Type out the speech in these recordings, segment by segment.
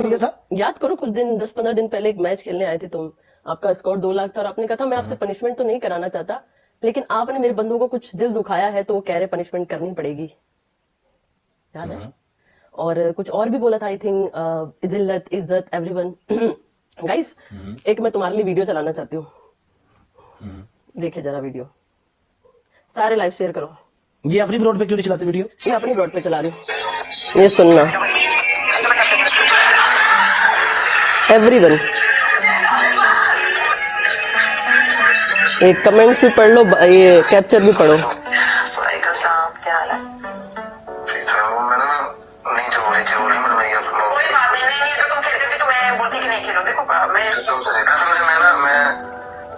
लिया था। याद करो कुछ दिन 10-15 दिन पहले एक मैच खेलने आए थे तुम, आपका स्कोर 2 लाख था और आपने कहा था मैं आपसे पनिशमेंट तो नहीं कराना चाहता, लेकिन आपने मेरे बंदों को कुछ दिल दुखाया है तो वो कह रहे पनिशमेंट करनी पड़ेगी, याद है? और कुछ और भी बोला था आई थिंक, इज्जत इज्जत एवरीवन। गाइस एक मैं तुम्हारे लिए वीडियो चलाना चाहती हूँ, देखे जरा वीडियो, सारे लाइव शेयर करो। ये अपनी ब्रॉड पे क्यों नहीं चलाते वीडियो? मैं अपनी ब्रॉड पे चला रही हूँ, ये सुनना एवरीवन, एक कमेंट्स भी पढ़ लो, ये कैप्चर भी पढ़ो। क्या हाल है? कोई बात नहीं, नहीं तो तुम खेलते थे तो मैं बोलती कि नहीं खेलो। देखो मैं कसम से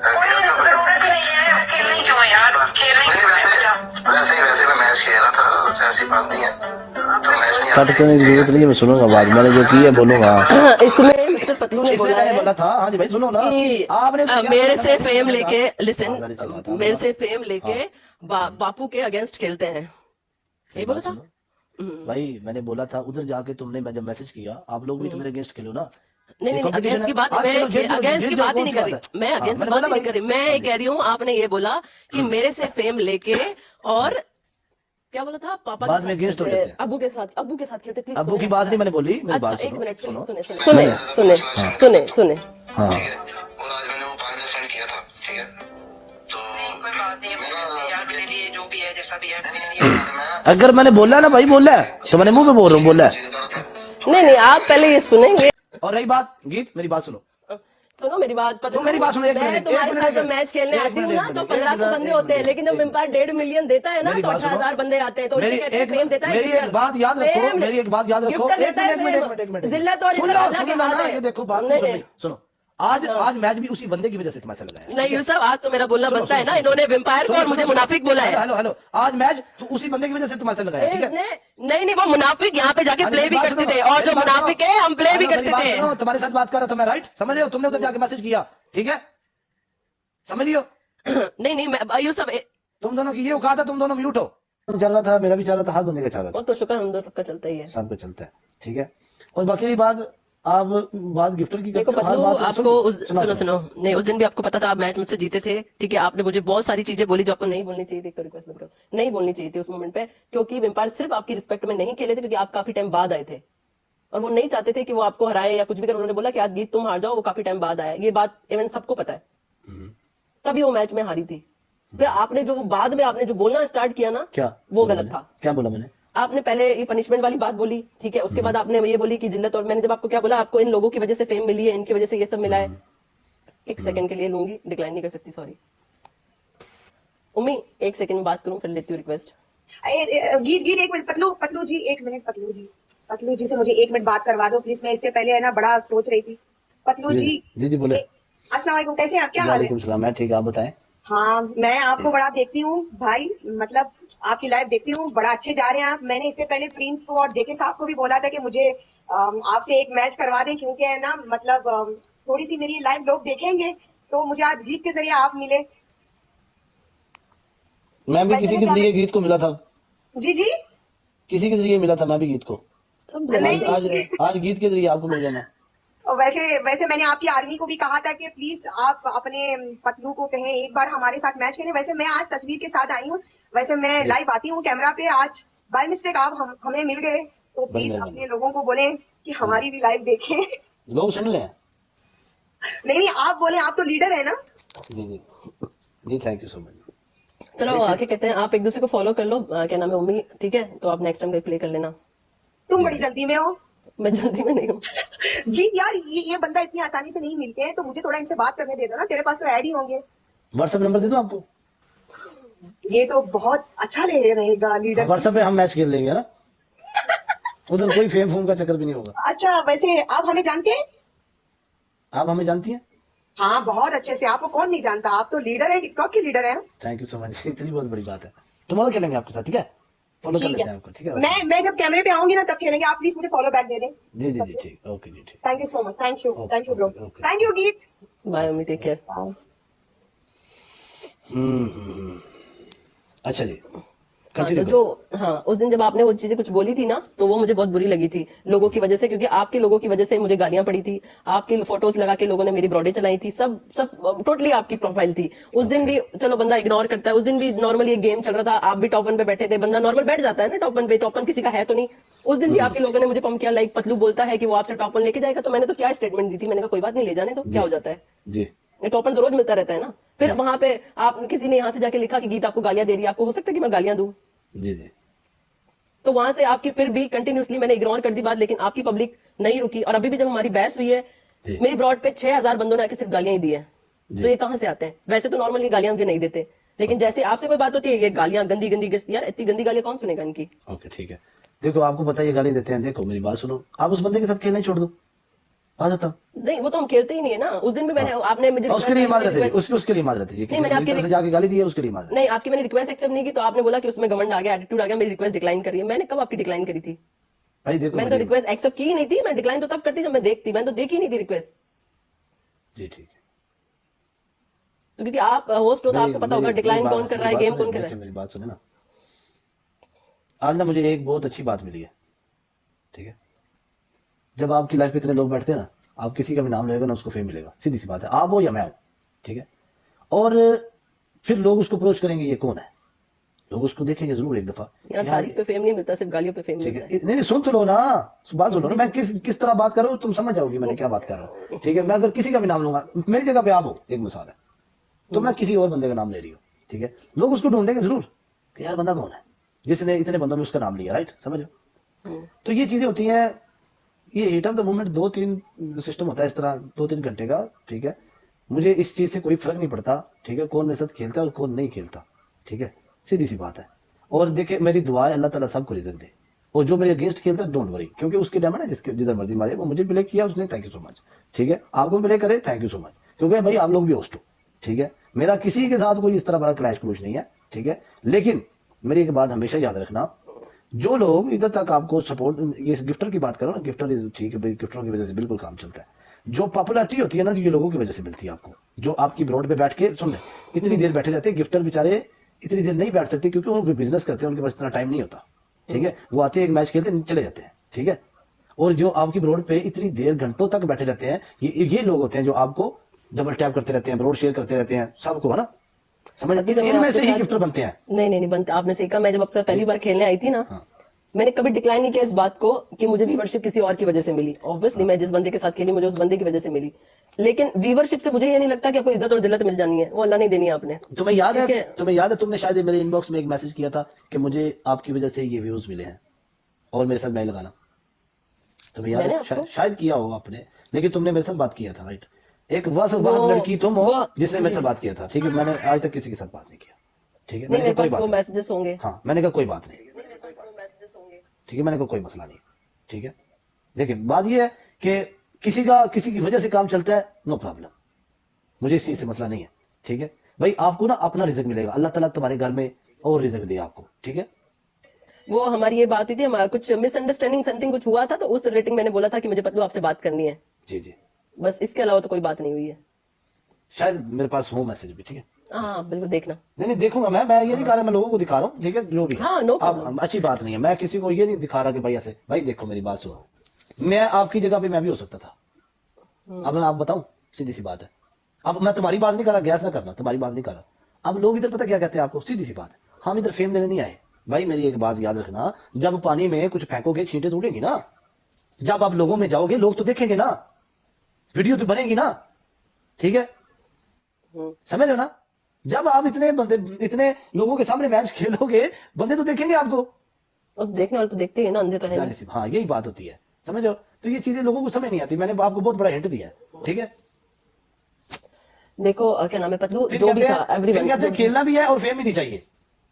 कोई जरूरत ही नहीं है खेलने, क्यों है यार खेलने। वैसे मैं मैच खेल रहा था, ऐसी बात नहीं है। तो मैच नहीं कट करने की जरूरत नहीं है, मैं सुनूंगा आवाज, मैंने जो की है बोलूंगा। इसमें मिस्टर पतलू ने बोला है बोला था, हाँ जी भाई सुनो ना, कि आपने मेरे से फेम लेके, लिसन, मेरे से फेम लेके बापू के अगेंस्ट खेलते हैं, यही बोला था भाई। मैंने बोला था उधर जाके तुमने, मैं जब मैसेज किया आप लोग भी तो मेरे अगेंस्ट खेलो ना। नहीं नहीं, अगेंस्ट की बात, मैं अगेंस्ट की बात ही नहीं कर रही, मैं अगेंस्ट की बात ही नहीं कर रही, मैं ये कह रही हूँ आपने ये बोला कि मेरे से फेम लेके, और क्या बोला था, पापा बाद में अगेंस्ट हो जाते हैं, अब्बू के साथ खेलते। प्लीज अब्बू की बात नहीं मैंने बोली, मेरी बात अच्छा एक सुनो। मिनट, सुनो सुने सुने सुने सुने सुने। हाँ और आज मैंने वो 5 मिनट सेंड किया था, ठीक है? तो कोई बात नहीं है यार, मेरे लिए जो भी है जैसा भी है। अगर मैंने बोला ना भाई, बोला है तो मैंने मुंह पे बोल रहा हूँ, बोला है। नहीं नहीं, आप पहले ये सुनेंगे। और रही बात गीत, मेरी बात सुनो, सुनो मेरी बात, पता मेरी बात सुनो, एक मैं मिनट, तुम्हारे एक साथ मिनट, जब मैच खेलने एक आती हूँ मिनट, ना एक तो मिनट, 1500 एक बंदे मिनट, होते हैं, एक लेकिन जब मिनट, विम्पायर 1.5 मिलियन देता है ना मेरी तो बात सुनो, 18,000 बंदे आते हैं, तो मेरी कहते हैं फेम देता है, मेरी एक बात याद रखो, मेरी एक बात याद रखो, एक मिनट, जिल्लत और सुन इज्जत लो, अल्लाह के सुनो हाथ ना, है। ये देखो बात नहीं, सुन नहीं। भाई, सुनो। आज मैच भी उसी बंदे की वजह से तमाशा लगाया। नहीं यूसुफ, आज तो मेरा बोलना बनता है ना, इन्होंने विम्पायर को और मुझे मुनाफिक बोला है। हेलो हेलो, आज मैच तो उसी बंदे की वजह से तमाशा लगाया, ठीक है? नहीं नहीं, वो मुनाफिक यहाँ पे जाके प्ले भी करते थे, और जो मुनाफिक है हम प्ले भी करते थे। तुम्हारे साथ बात कर रहा था मैं, राइट? समझ रहे हो? तुमने उधर जाके मैसेज किया, ठीक है? समझ लियो। नहीं नहीं, मैं यूसुफ, तुम दोनों की ये औकात है, तुम दोनों म्यूट हो। चल रहा था, मेरा भी चल रहा था, हर बंदे का चल रहा था, और तो शुक्र हम दो सबका चलता ही है, सब पे चलता है, ठीक है? और बाकी रही बात, आप बात गिफ्टर की देखो करते हो, हर पतलू बात आपको सुनो सुनो, नहीं उस दिन भी आपको पता था आप मैच मुझसे जीते थे, ठीक है? आपने मुझे बहुत सारी चीजें बोली जो आपको नहीं बोलनी चाहिए थी, तो रिक्वेस्ट मत करो, नहीं बोलनी चाहिए थी उस मोमेंट पे, क्योंकि विम्पायर सिर्फ आपकी रिस्पेक्ट में नहीं खेले थे, क्योंकि आप काफी टाइम बाद आए थे और वो नहीं चाहते थे कि वो आपको हराए या कुछ भी कर। उन्होंने बोला कि आज गीत तुम हार जाओ, वो काफी टाइम बाद आया, ये बात इवन सबको पता है, तभी वो मैच में हारी थी। फिर आपने जो बाद में आपने जो बोलना स्टार्ट किया ना, क्या वो गलत था। क्या बोला मैंने? आपने पहले ये पनिशमेंट वाली बात बोली, ठीक है? उसके बाद आपने ये बोली कि जिल्लत, और मैंने जब आपको क्या बोला, आपको इन लोगों की वजह से फेम मिली है, इनकी वजह से ये सब मिला है। एक सेकंड के लिए लूंगी, डिक्लाइन नहीं कर सकती, सॉरी उम्मी, एक सेकंड में बात करूं फिर लेती हूँ रिक्वेस्ट। गीत गीत एक मिनट, पतलू जी एक मिनट, पतलू जी से मुझे 1 मिनट बात करवा दो प्लीज। मैं इससे पहले है ना बड़ा सोच रही थी। पतलू जी जी बोले। अस्सलाम वालेकुम, कैसे हैं आप? क्या हाल है? वालेकुम सलाम, मैं ठीक, आप बताएं। हाँ, मैं आपको बड़ा देखती हूँ भाई, मतलब आपकी लाइव देखती हूँ, बड़ा अच्छे जा रहे हैं आप। मैंने इससे पहले प्रिंस को और जेके साहब को भी बोला था कि मुझे आपसे एक मैच करवा दें, क्योंकि है ना मतलब थोड़ी सी मेरी लाइव लोग देखेंगे, तो मुझे आज गीत के जरिए आप मिले। मैं भी किसी के जरिए गीत को मिला था, जी जी, किसी के जरिए मिला था मैं भी गीत को, नहीं आज गीत के जरिए आपको मिल जाना। वैसे मैंने आपकी आर्मी को भी कहा था कि प्लीज आप अपने पतलू को कहें एक बार हमारे साथ मैच खेलें। वैसे मैं आज तस्वीर के साथ आई हूँ, वैसे मैं लाइव आती हूँ कैमरा पे, आज बाय मिस्टेक आप हमें मिल गए, तो प्लीज अपने लोगों को बोलें कि हमारी भी लाइव देखें। लोग सुन लें। नहीं आप बोले, आप तो लीडर है ना। जी जी जी, थैंक यू सो मच। चलो क्या कहते हैं, आप एक दूसरे को फॉलो कर लो, क्या नाम है उम्मी, ठीक है? तो आप नेक्स्ट टाइम प्ले कर लेना। तुम बड़ी जल्दी में हो। मैं जल्दी में नहीं हूँ। गीत यार, ये बंदा इतनी आसानी से नहीं मिलते हैं, तो मुझे थोड़ा इनसे बात करने दे दो ना, तेरे पास तो ऐड ही होंगे। व्हाट्सएप नंबर दे दो आपको, ये तो बहुत अच्छा रहेगा लीडर। व्हाट्सएप पे हम मैच खेल लेंगे ना, उधर कोई फेम फूम का चक्कर भी नहीं होगा। अच्छा, वैसे आप हमें जानते हैं? आप हमें जानती हैं? हाँ बहुत अच्छे से, आपको कौन नहीं जानता, आप तो लीडर है, टिकटॉक के लीडर है। थैंक यू सो मच, इतनी बहुत बड़ी बात है। टुमारो खेलेंगे आपके साथ, ठीक है? फॉलो कर लेते हैं आपको, ठीक है? मैं जब कैमरे पे आऊंगी ना तब खेलेंगे, आप प्लीज मुझे फॉलो बैक दे दें। जी जी जी, ठीक, ओके जी, ठीक। Thank you so much, thank you bro, okay. Thank you Geet. Bye Ummi, take care. अच्छा जी, हाँ, तो कंटिन्यू जो हाँ उस दिन जब आपने वो चीजें कुछ बोली थी ना, तो वो मुझे बहुत बुरी लगी थी लोगों की वजह से, क्योंकि आपके लोगों की वजह से मुझे गालियां पड़ी थी। आपकी फोटोज लगा के लोगों ने मेरी ब्रॉडे चलाई थी, सब सब टोटली आपकी प्रोफाइल थी। उस दिन भी चलो बंदा इग्नोर करता है, उस दिन भी नॉर्मली एक गेम चल रहा था, आप भी टॉप 1 पे बैठे थे, बंदा नॉर्मल बैठ जाता है ना टॉप 1 पे, टॉप 1 किसी का है तो नहीं। उस दिन भी आपके लोगों ने मुझे पम्प किया, लाइक पतलू बोलता है कि वो आपसे टॉप 1 लेके जाएगा, तो मैंने तो क्या स्टेटमेंट दी थी, मैंने कहा कोई बात नहीं, ले जाने तो क्या हो जाता है, जी ये टॉप 1 तो रोज मिलता रहता है ना। फिर वहां पे आप किसी ने यहाँ से जाके लिखा कि गीत आपको गालियां दे रही है, आपको हो सकता है कि मैं गालियां दूं, जी जी तो वहां से आपकी फिर भी कंटिन्यूसली मैंने इग्नोर कर दी बात, लेकिन आपकी पब्लिक नहीं रुकी। और अभी भी जब हमारी बहस हुई है, जी। मेरी ब्रॉड पे 6000 बंदों ने आके सिर्फ गालियां ही दी है, जी। तो ये कहां से आते हैं? वैसे तो नॉर्मली गालियां मुझे नहीं देते, लेकिन जैसे आपसे कोई बात होती है, ये गालियां गंदी गंदी यार इतनी गंदी गालियां कौन सुनेगा इनकी। ओके ठीक है। देखो आपको पता है ये गाली देते हैं, देखो मेरी बात सुनो, आप उस बंदे के साथ खेलना ही छोड़ दो, आ जाता हूँ। नहीं वो तो हम खेलते ही नहीं है ना। उस दिन भी मैंने आपने मुझे उसके लिए माजरत है, request- उसके लिए माजरत है, नहीं, किसी मैंने ने आपकी तरफ से जाके गाली दी है उसके लिए माजरत। नहीं, आपकी मैंने रिक्वेस्ट एक्सेप्ट नहीं की, तो आपने बोला कि उसमें घमंड आ गया, एटीट्यूड आ गया, मेरी रिक्वेस्ट डिक्लाइन करी है। मैंने कब आपकी डिक्लाइन करी थी? भाई देखो मैंने तो मेरी- रिक्वेस्ट एक्सेप्ट की ही नहीं थी, मैं डिक्लाइन तो तब करती जब मैं देखती, मैंने तो देखी ही नहीं थी रिक्वेस्ट। जी ठीक है। तो क्योंकि आप होस्ट हो तो आपको पता होगा मेरी- डिक्लाइन मेरी कौन बात- कर रहा है, मेरी गेम बात कौन सुने, कर रहा देखिए है। मेरी बात सुने ना, आज ना मुझे एक बहुत अच्छी बात मिली है, ठीक है। जब आपकी लाइफ में इतने लोग बैठते हैं ना, आप किसी का भी नाम लेगा ना उसको फेम मिलेगा, सीधी सी बात है, आप हो या मैं हूं, ठीक है। और फिर लोग उसको अप्रोच करेंगे ये कौन है, लोग उसको देखेंगे जरूर एक दफा। यहाँ तारीफ पे फेम नहीं मिलता, सिर्फ गालियों पे फेम ठीक मिलता है, नहीं नहीं सुन तो लो ना, बात सुनो ना, मैं किस तरह बात कर रहा हूँ तुम समझ जाओगी मैंने क्या बात कर रहा हूँ, ठीक है। मैं अगर किसी का भी नाम लूंगा, मेरी जगह पे आप हो, एक मिसाल है, तो मैं किसी और बंदे का नाम ले रही हूँ, ठीक है, लोग उसको ढूंढेंगे जरूर कि यार बंदा कौन है जिसने इतने बंदों ने उसका नाम लिया, राइट, समझो। तो ये चीजें होती हैं, ये heat of the moment 2-3 system होता है इस तरह, 2-3 घंटे का, ठीक है। मुझे इस चीज से कोई फर्क नहीं पड़ता, ठीक है, कौन मेरे साथ खेलता है और कौन नहीं खेलता, ठीक है, सीधी सी बात है। और देखिए मेरी दुआ है अल्लाह ताला सबको रिजक दे, और जो मेरे अगेंस्ट खेलता है डोंट वरी, क्योंकि उसके डायमंड है, जिसके जिधर मर्जी मारे, वो मुझे प्ले किया उसने, थैंक यू सो मच, ठीक है। आपको प्ले करे थैंक यू सो मच, क्योंकि भाई आप लोग भी होस्ट हो, ठीक है। मेरा किसी के साथ कोई इस तरह बड़ा क्लैश क्लूश नहीं है, ठीक है। लेकिन मेरी एक बात हमेशा याद रखना, जो लोग इधर तक आपको सपोर्ट, ये गिफ्टर की बात करो ना, गिफ्टर इज ठीक है भाई, गिफ्टरों की वजह से बिल्कुल काम चलता है। जो पॉपुलैरिटी होती है ना, तो ये लोगों की वजह से मिलती है आपको, जो आपकी ब्रॉड पे बैठ के सुन इतनी देर बैठे रहते हैं। गिफ्टर बेचारे इतनी देर नहीं बैठ सकते क्योंकि वो बिजनेस करते हैं, उनके पास इतना टाइम नहीं होता, ठीक है। वो आते हैं, एक मैच खेलते हैं, चले जाते हैं, ठीक है। और जो आपकी ब्रॉड पे इतनी देर घंटों तक बैठे रहते हैं, ये लोग होते हैं जो आपको डबल टैप करते रहते हैं, ब्रॉड शेयर करते रहते हैं सबको, है ना, समझ, इनमें से ही गिफ्टर बनते हैं। नहीं बनते, आपने सही कहा। मैं जब आपसे पहली बार खेलने आई थी ना, मैंने कभी डिक्लाइन नहीं किया इस बात को कि मुझे व्यूवरशिप किसी और की वजह से मिली। ऑब्वियसली मैं जिस बंदे के साथ खेली मुझे उस बंदे की वजह से मिली, लेकिन व्यूवरशिप से मुझे ये नहीं लगता कि आपको इज्जत और जिल्लत मिल जानी है, वो अल्लाह नहीं देनी है आपने। तुम्हें याद ठीक है, तुम्हें याद है, तुमने शायद मेरे इनबॉक्स में एक मैसेज किया था कि मुझे आपकी वजह से ये व्यूज मिले हैं और मेरे साथ मैं लगाना, तुम्हें याद मैंने है? आपको? शायद किया हो आपने, लेकिन तुमने मेरे साथ बात किया था, राइट। एक वह लड़की तुम हो जिसने मेरे साथ बात किया था, ठीक है। मैंने आज तक किसी के साथ बात नहीं किया, ठीक है। नहीं, मेरे कोई पास वो बात नहीं, मैसेजेस होंगे। हाँ मैंने कहा कोई बात नहीं, ठीक है, मैंने कहा कोई मसला नहीं, ठीक है। लेकिन बात यह है कि किसी की वजह से काम चलता है, नो प्रॉब्लम, मुझे इस चीज से मसला नहीं है, ठीक है भाई। आपको ना अपना रिजक मिलेगा, अल्लाह ताला तुम्हारे घर में और रिजक दे आपको, ठीक है। वो हमारी ये बात हुई थी, हमारा कुछ मिसअंडरस्टैंडिंग समथिंग कुछ हुआ था, तो उस रिलेटिंग मैंने बोला था कि मुझे पतलू आपसे बात करनी है, जी जी, बस इसके अलावा तो कोई बात नहीं हुई है। शायद मेरे पास हो मैसेज भी, ठीक है। हाँ बिल्कुल देखना। नहीं देखूंगा मैं ये नहीं कह रहा, मैं लोगों को दिखा रहा हूँ, ठीक है, जो भी है। हाँ, no अब अच्छी बात नहीं है, मैं किसी को ये नहीं दिखा रहा कि भाई ऐसे, भाई देखो मेरी बात सुनो, मैं आपकी जगह पे मैं भी हो सकता था। अब मैं आप बताऊं, सीधी सी बात है, अब मैं तुम्हारी बात नहीं कर रहा, गैस ना करना, तुम्हारी बात नहीं कर रहा। अब लोग इधर पता क्या कहते हैं आपको, सीधी सी बात है, हम इधर फेम लेने नहीं आए भाई। मेरी एक बात याद रखना, जब पानी में कुछ फेंकोगे छींटे तो उड़ेंगी ना, जब आप लोगों में जाओगे लोग तो देखेंगे ना, वीडियो तो बनेगी ना, ठीक है, समझ लो ना। जब आप इतने लोगों के सामने मैच खेलोगे, बंदे तो देखेंगे आपको, और देखने वाले तो देखते ही ना, अंधे तो है जाहिर नहीं। सी, हाँ यही बात होती है, समझो। तो ये चीजें लोगों को समझ नहीं आती, मैंने आपको बहुत बड़ा हिंट दिया है, ठीक है। देखो क्या नाम है पतलू, फिर जो भी कहते था हैं, फिर कहते हैं एवरीवन। खेलना भी है और फेम भी नहीं चाहिए,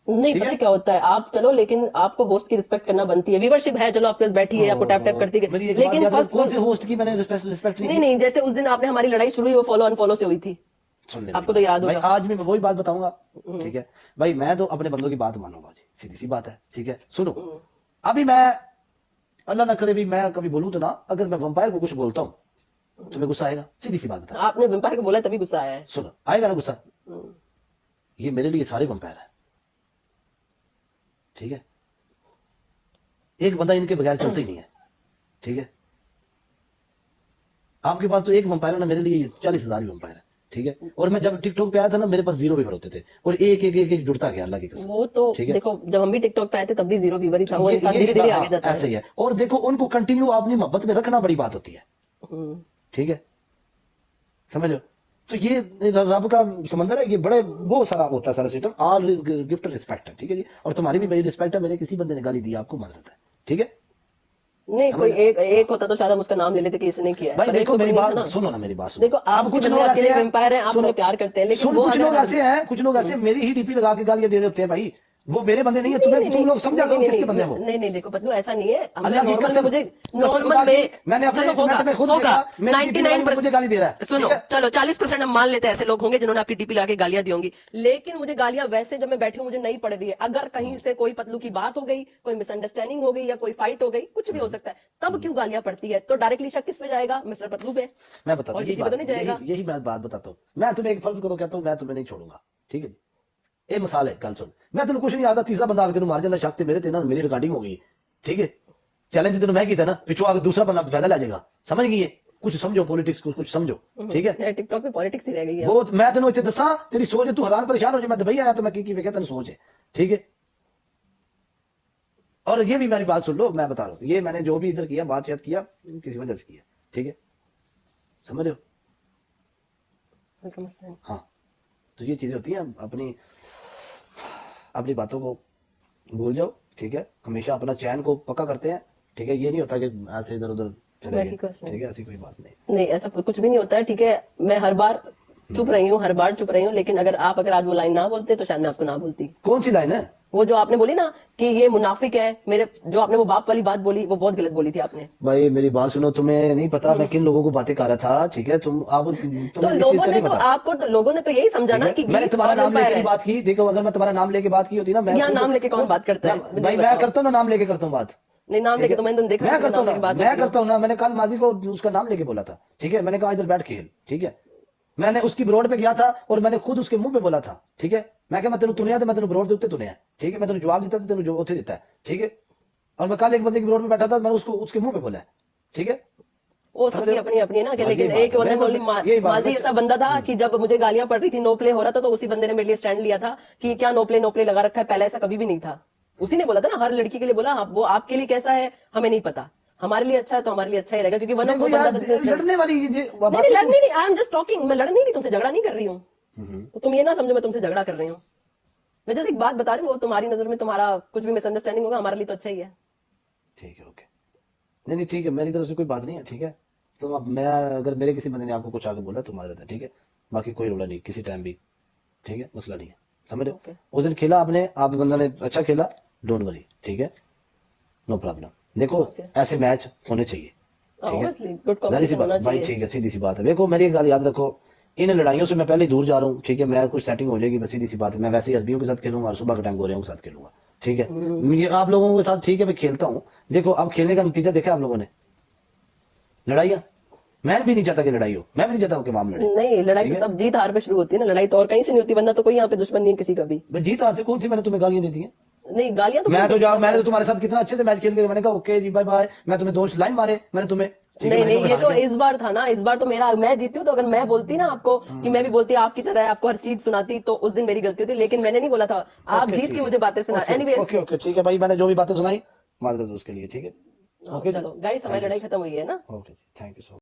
नहीं ठीक पता है? क्या होता है, आप चलो, लेकिन आपको होस्ट की रिस्पेक्ट करना बनती है। व्यूवरशिप है, चलो आपके पास बैठी है, आपको टैप टैप करती है, मेरी एक बात लेकिन याद है, फर्स्ट कौन से होस्ट की मैंने रिस्पेक्ट नहीं नहीं, जैसे उस दिन आपने हमारी लड़ाई शुरू हुई वो फॉलो अनफॉलो से हुई थी, सुन ले आपको तो याद भाई, होगा। आज भी मैं वही बात बताऊंगा, ठीक है भाई। मैं तो अपने बंदों की बात मानूंगा जी, सीधी सी बात है, ठीक है। सुनो, अभी मैं अल्लाह ना करे भी मैं कभी बोलूं तो ना, अगर मैं वंपायर को कुछ बोलता हूं तुम्हें गुस्सा आएगा, सीधी सी बात बता। आपने वंपायर को बोला तभी गुस्सा आया है। सुनो, आएगा ना गुस्सा, ये मेरे लिए सारे वंपायर है, ठीक है, एक बंदा इनके बगैर चलता ही नहीं है, ठीक है। आपके पास तो एक वंपायर है ना, मेरे लिए 40,000 वंपायर है, ठीक है। और मैं जब टिकटॉक पे आया था ना, मेरे पास 0 व्यूअर होते थे, और एक एक एक एक जुड़ता गया, अल्लाह की कसम। वो तो ठीक है। देखो, जब हम भी टिकटॉक पे आए थे तब भी 0 व्यूवर ही था, वो इंसान ये धीरे धीरे हाँ, आगे जाता ऐसे है। ही है। और देखो, उनको कंटिन्यू अपनी मोहब्बत में रखना बड़ी बात होती है, ठीक है, समझ लो। तो ये रब का समंदर है, ये बड़े बहुत सारा होता है सारा सिस्टम। और गिफ्ट रिस्पेक्ट है, ठीक है जी। और तुम्हारी भी बड़ी रिस्पेक्ट है, मेरे किसी बंदे ने गाली दी आपको माजरत है, ठीक है नहीं, कोई एक होता तो शायद हम उसका नाम ले लेते कि इसने किया है। भाई। पर एक देखो तो मेरी कोई नहीं बात था ना। सुनो ना, मेरी बात सुनो। देखो, आप अब कुछ बंदे लोग ऐसे अकेले हैं, वेम्पायर हैं, आप सुनो, उन्हें प्यार करते हैं, लेकिन सुन, वो कुछ अगर लोग हम- ऐसे हैं, कुछ लोग ऐसे मेरी ही डीपी लगा के गालियां दे देते हैं भाई। वो मेरे बंदे नहीं है, नहीं, तुम्हें तुम लोग समझा करो किसके बंदे हैं वो। नहीं नहीं, देखो पतलू, ऐसा नहीं है। हमने अल्लाह की नॉर्मल में कसम, मुझे कसम नॉर्मल खुदा की, में मैंने अपने चलो इंटरनेट में खुद होगा देखा, मेरी डीपी वाली 99% मुझे गाली दे रहा है, सुनो, ठीक है? चलो 40% हम मान लेते हैं ऐसे लोग होंगे जिन्होंने आपकी डीपी लगा के गालियां दी होंगी, लेकिन मुझे गालियां वैसे जब मैं बैठी हूं मुझे नहीं पड़ रही है। अगर कहीं से कोई पतलू की बात हो गई, कोई मिसअंडरस्टैंडिंग हो गई या कोई फाइट हो गई, कुछ भी हो सकता है, तब क्यों गालियां पड़ती है? तो डायरेक्टली शक किस पे जाएगा? मिस्टर पतलू पे। मैं बताता और हूँ, किसी पे तो नहीं जाएगा। यही मैं बात बताता हूँ। मैं तुम्हें एक फर्ज करो, कहता हूँ मैं तुम्हें नहीं छोड़ूंगा, ठीक है जी। ये मिसाल है, गल सुन, मैं तेन कुछ नहीं आता, तीसरा बंदा आके तेन मार जाता, शक ते मेरे ते ना, मेरी रिकॉर्डिंग हो गई, ठीक है। चैलेंज तेन मैं किया ना, पिछू आके दूसरा बंदा फायदा ले जाएगा, समझ गई है? कुछ समझो पॉलिटिक्स को, कुछ समझो, ठीक है। टिकटॉक पे पॉलिटिक्स ही रह गई है। वो मैं तेन इतने दसा, तेरी सोच है, तू हैरान परेशान हो जाए, मैं दुबई आया तो मैं की वेख्या, तेन सोच है, ठीक है। और ये भी मेरी बात सुन लो, मैं बता रहा हूँ, ये मैंने जो भी इधर किया, बात शायद किया, किसी वजह से किया, ठीक है, समझ रहे हो? वेलकम अस्सलाम। हाँ, तो ये चीजें होती हैं। अपनी बातों को भूल जाओ, ठीक है। हमेशा अपना चैन को पक्का करते हैं, ठीक है। ये नहीं होता कि ऐसे इधर उधर चले मैं गए, ठीक हूँ, ठीक है, ऐसी कोई बात नहीं। नहीं, ऐसा कुछ भी नहीं होता है, ठीक है। मैं हर बार चुप रही हूँ, हर बार चुप रही हूँ, लेकिन अगर आज वो लाइन ना बोलते तो शायद मैं आपको ना बोलती। कौन सी लाइन है? वो जो आपने बोली ना कि ये मुनाफिक है, मेरे जो आपने वो बाप वाली बात बोली, वो बहुत गलत बोली थी आपने। भाई मेरी बात सुनो, तुम्हें नहीं पता मैं किन लोगों को बातें कर रहा था, ठीक है। तुम अब तो तुम्हें इस चीज लोगों का ने नहीं तो पता, आपको तो लोगों ने तो यही समझा ना कि मैंने गीत तुम्हारा और नाम वेम्पायर लेके है। बात की। देखो, अगर मैं तुम्हारा नाम लेके बात की होती ना, मैं यहाँ नाम लेके कौन बात करता है? मुझे भाई मैं बताओ। करता हूँ ना, नाम लेके करता हूँ बात। नहीं, नाम लेके तो मैंने देखा मैं किसी करता नाम हूँ लेके ना, बात मैं होती है। करता हूँ ना। मैंने कल माजी को उसका नाम लेके बोला था, ठीक है। मैंने कहा इधर बैठ खेल, ठीक है। मैंने उसकी ब्रोड पे गया था और मैंने खुद उसके मुंह पे बोला था, ठीक है। मैं क्या, मैं तेन तुनिया, तो मैं तेन ब्रोड के उत्ते तुनिया, ठीक है। मैं तेन जवाब देता तो तेन जो उत्थे देता है, ठीक है। और मैं कल एक बंदे की ब्रोड पे बैठा था, मैं उसको उसके मुंह पे बोला, ठीक है। वो सबकी अपनी अपनी ना, कि बस लेकिन यही एक बात है। ओनली यही बात माजी है। ऐसा बंदा था कि जब मुझे गालियां पड़ रही थी, नो प्ले हो रहा था, तो उसी बंदे ने मेरे लिए स्टैंड लिया था कि क्या नो प्ले लगा रखा है। पहले ऐसा कभी भी नहीं था। उसी ने बोला था ना, हर लड़की के लिए बोला, वो आपके लिए कैसा है हमें नहीं पता, हमारे लिए अच्छा है तो हमारे लिए अच्छा ही रहेगा, क्योंकि वन ऑफ देखो वो बंदा यार, था जिसने- लड़ने वाली ये नहीं नहीं, लड़नी नहीं, आई एम जस्ट टॉकिंग। मैं लड़ नहीं रही तुमसे, झगड़ा नहीं कर रही हूँ, तो तुम ये ना समझो मैं तुमसे झगड़ा कर रही हूँ। मैं जैसे एक बात बता रही हूँ, वो तुम्हारी नजर में तुम्हारा कुछ भी मिसअंडरस्टैंडिंग होगा, हमारे लिए तो अच्छा ही है। ठीक है, ओके। नहीं नहीं, ठीक है, मेरी तरफ से कोई बात नहीं है, ठीक है। तो अब मैं, अगर मेरे किसी बंदे ने आपको कुछ आगे बोला तो माजरत है, ठीक है। बाकी कोई रोला नहीं, किसी टाइम भी, ठीक है, मसला नहीं है, समझ रहे हो? Okay. उस दिन खेला आपने, आप बंदा ने अच्छा खेला, डोंट वरी, ठीक है, नो प्रॉब्लम। देखो ऐसे मैच होने चाहिए, ठीक Obviously, है। good जाहिर सी competition बात होना है भाई, चाहिए। ठीक है, सीधी सी बात है। देखो मेरी एक बात याद रखो, इन लड़ाइयों से मैं पहले ही दूर जा रहा हूँ, ठीक है। मैं कुछ सेटिंग हो जाएगी, बस सीधी सी बात है। मैं वैसे ही अरबियों के साथ खेलूंगा और सुबह के टाइम गोरियों के साथ खेलूंगा, ठीक है। ये आप लोगों के साथ, ठीक है, मैं खेलता हूँ। देखो अब खेलने का नतीजा देखा आप लोगों ने, लड़ाइयाँ। मैं भी नहीं चाहता कि लड़ाई हो, मैं भी नहीं चाहता कि मामला लड़े। नहीं, लड़ाई ठीक तो है? तब जीत हार पे शुरू होती है ना, लड़ाई तो और कहीं से नहीं होती, वरना तो कोई यहाँ पे दुश्मन नहीं है किसी का भी। भाई जीत हार से कौन सी मैंने तुम्हें गालियां दी थी हैं? नहीं, गालियां तो मैं तो जा, मैंने तो तुम्हारे साथ कितना अच्छे से मैच खेल के मैंने कहा ओके जी बाय बाय, मैं तुम्हें 2 लाइन मारे मैंने तुम्हें, ठीक है, नहीं मैंने नहीं, ये कहा, तो बैठा इस बार था ना, इस बार तो मेरा, मैं जीती हूँ, तो अगर मैं बोलती ना आपको कि मैं भी बोलती आपकी तरह आपको हर चीज सुनाती, तो उस दिन मेरी गलती होती, लेकिन मैंने नहीं बोला था आप ओके, जीत ठीक के है। मुझे बातें सुना। ओके, एनीवेज, ओके ओके, ठीक है भाई, मैंने जो भी बातें सुनाई माजरत उसके लिए, ठीक है। ओके चलो गाइस, हमारी लड़ाई खत्म हुई है ना। Okay, thank you so